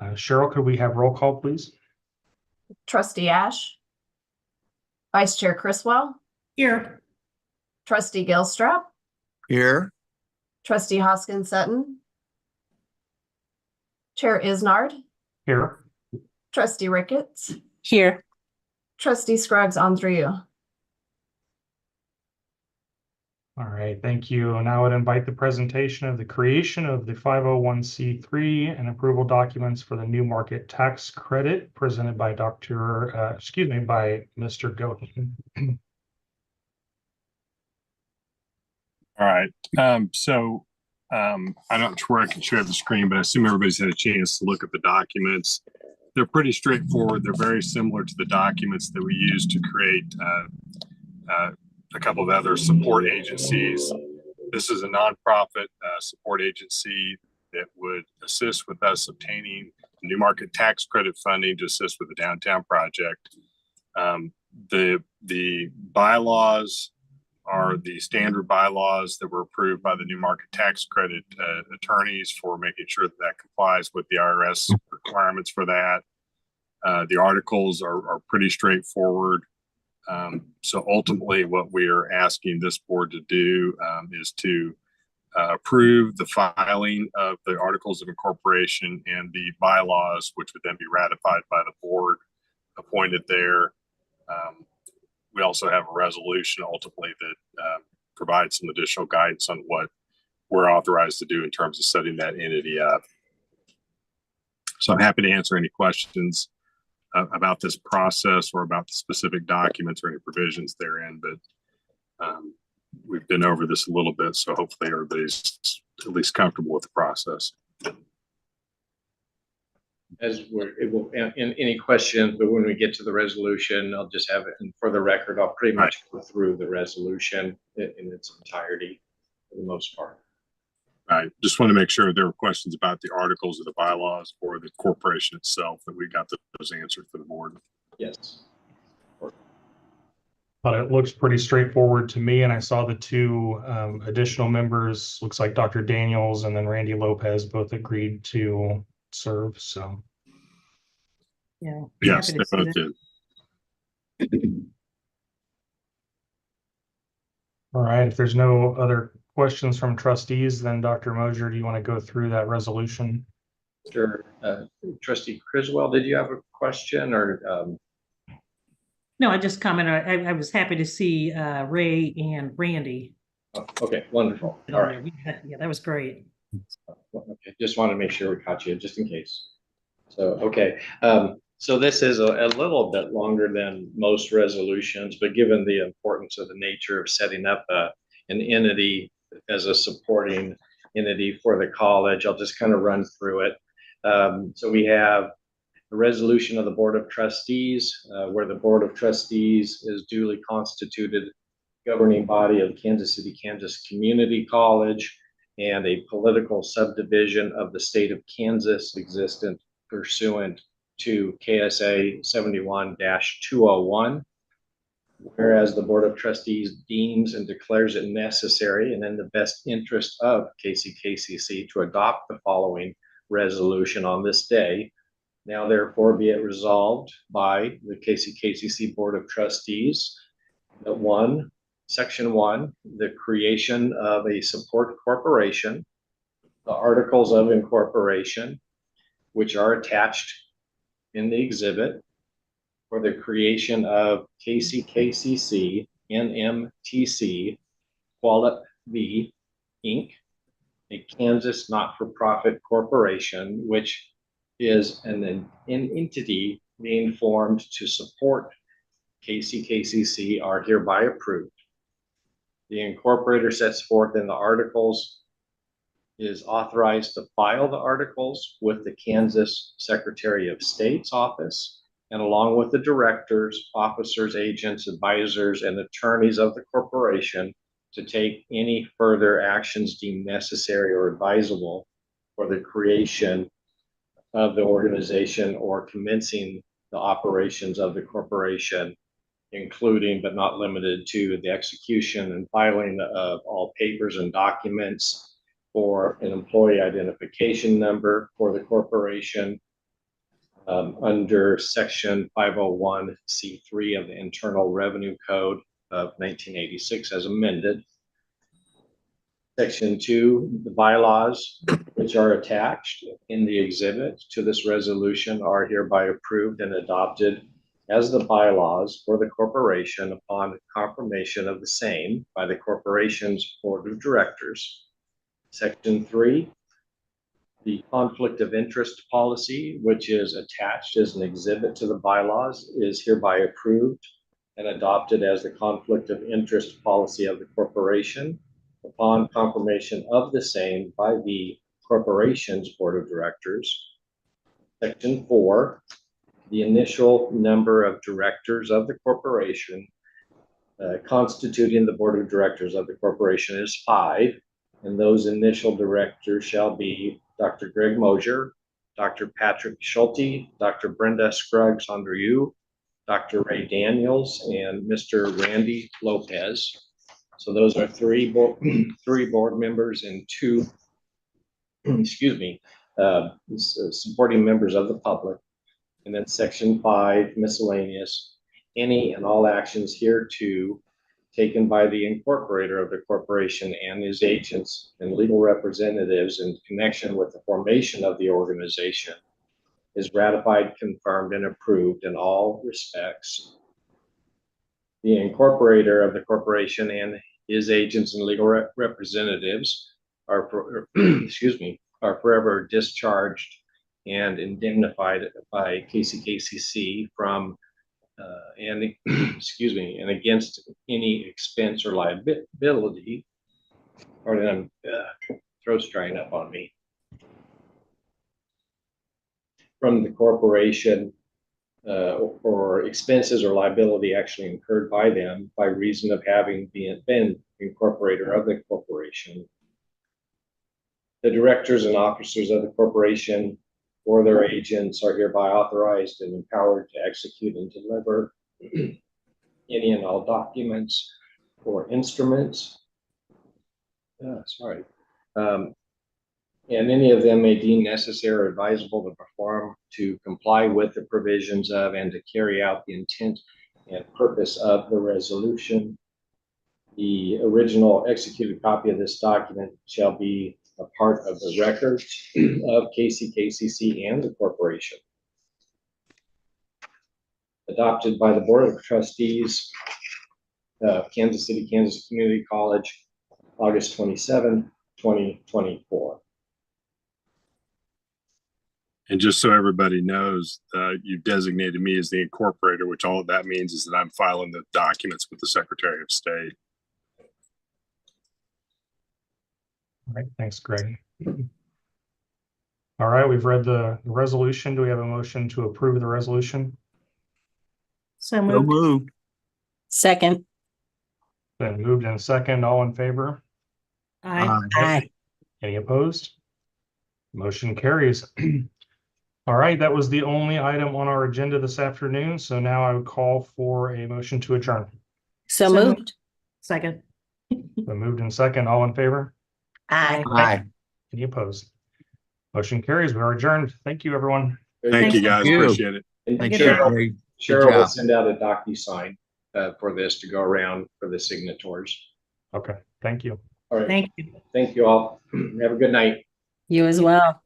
Cheryl, could we have roll call, please? Trustee Ash, Vice Chair Criswell, Here. Trustee Gilstrap, Here. Trustee Hoskins Sutton, Chair Isnard, Here. Trustee Ricketts, Here. Trustee Scruggs Andrieu. All right, thank you. Now I'd invite the presentation of the creation of the 501c3 and approval documents for the new market tax credit presented by by Mr. Goten. All right. I'm not sure I can share the screen, but I assume everybody's had a chance to look at the documents. They're pretty straightforward. They're very similar to the documents that we use to create a couple of other support agencies. This is a nonprofit support agency that would assist with us obtaining new market tax credit funding to assist with the downtown project. The bylaws are the standard bylaws that were approved by the new market tax credit attorneys for making sure that that complies with the IRS requirements for that. The articles are pretty straightforward. So ultimately what we are asking this board to do is to approve the filing of the articles of incorporation and the bylaws, which would then be ratified by the board appointed there. We also have a resolution ultimately that provides some additional guidance on what we're authorized to do in terms of setting that entity up. So I'm happy to answer any questions about this process or about the specific documents or any provisions therein, but we've been over this a little bit, so hopefully everybody's at least comfortable with the process. In any questions, but when we get to the resolution, I'll just have it. And for the record, I'll pretty much go through the resolution in its entirety for the most part. I just want to make sure there were questions about the articles of the bylaws or the corporation itself, that we got those answered for the board. Yes. But it looks pretty straightforward to me, and I saw the two additional members, looks like Dr. Daniels and then Randy Lopez both agreed to serve, so. Yeah. Yes, they both did. All right, if there's no other questions from trustees, then Dr. Mosier, do you want to go through that resolution? Sure. Trustee Criswell, did you have a question or? No, I just commented. I was happy to see Ray and Randy. Oh, okay, wonderful. All right. Yeah, that was great. Okay, just want to make sure we caught you just in case. So, okay. So this is a little bit longer than most resolutions, but given the importance of the nature of setting up an entity as a supporting entity for the college, I'll just kind of run through it. So we have a resolution of the Board of Trustees, where the Board of Trustees is duly constituted governing body of Kansas City, Kansas Community College, and a political subdivision of the state of Kansas existent pursuant to KSA 71-201. Whereas the Board of Trustees deems and declares it necessary and in the best interest of KCKCC to adopt the following resolution on this day. Now therefore be it resolved by the KCKCC Board of Trustees that Section 1, the creation of a support corporation, the articles of incorporation, which are attached in the exhibit, for the creation of KCKCC NMTC Qualit V Inc., a Kansas not-for-profit corporation, which is an entity being formed to support KCKCC, are hereby approved. The incorporator sets forth in the articles is authorized to file the articles with the Kansas Secretary of State's office, and along with the directors, officers, agents, advisors, and attorneys of the corporation to take any further actions deemed necessary or advisable for the creation of the organization or commencing the operations of the corporation, including but not limited to the execution and filing of all papers and documents for an employee identification number for the corporation, under section 501c3 of the Internal Revenue Code of 1986 as amended. Section 2, the bylaws which are attached in the exhibit to this resolution are hereby approved and adopted as the bylaws for the corporation upon confirmation of the same by the corporation's board of directors. Section 3, the conflict of interest policy, which is attached as an exhibit to the bylaws, is hereby approved and adopted as the conflict of interest policy of the corporation upon confirmation of the same by the corporation's board of directors. Section 4, the initial number of directors of the corporation constituting the board of directors of the corporation is 5, and those initial directors shall be Dr. Greg Mosier, Dr. Patrick Schulte, Dr. Brenda Scruggs Andreu, Dr. Ray Daniels, and Mr. Randy Lopez. So those are three board members and 2, excuse me, supporting members of the public. And then section 5, miscellaneous, any and all actions hereto taken by the incorporator of the corporation and his agents and legal representatives in connection with the formation of the organization is ratified, confirmed, and approved in all respects. The incorporator of the corporation and his agents and legal representatives are, excuse me, are forever discharged and indemnified by KCKCC from and excuse me, and against any expense or liability. Or throat's drying up on me. From the corporation or expenses or liability actually incurred by them by reason of having been incorporator of the corporation. The directors and officers of the corporation or their agents are hereby authorized and empowered to execute and deliver any and all documents or instruments. And any of them may deem necessary or advisable to perform to comply with the provisions of and to carry out the intent and purpose of the resolution. The original executed copy of this document shall be a part of the records of KCKCC and the corporation. Adopted by the Board of Trustees of Kansas City, Kansas Community College, August 27, 2024. And just so everybody knows, you've designated me as the incorporator, which all of that means is that I'm filing the documents with the Secretary of State. All right, thanks, Greg. All right, we've read the resolution. Do we have a motion to approve the resolution? So moved. Second. Been moved in second. All in favor? Aye. Aye. Any opposed? Motion carries. All right, that was the only item on our agenda this afternoon. So now I would call for a motion to adjourn. So So moved. Second. Been moved in second. All in favor? Aye. Aye. Any opposed? Motion carries. We are adjourned. Thank you, everyone. Thank you, guys. you. Appreciate it. And Thank you. you. Cheryl will job. send out a DocuSign for this to go around for the signatories. Okay, thank you. All right. Thank you. Thank you all. Have a good night. You as well.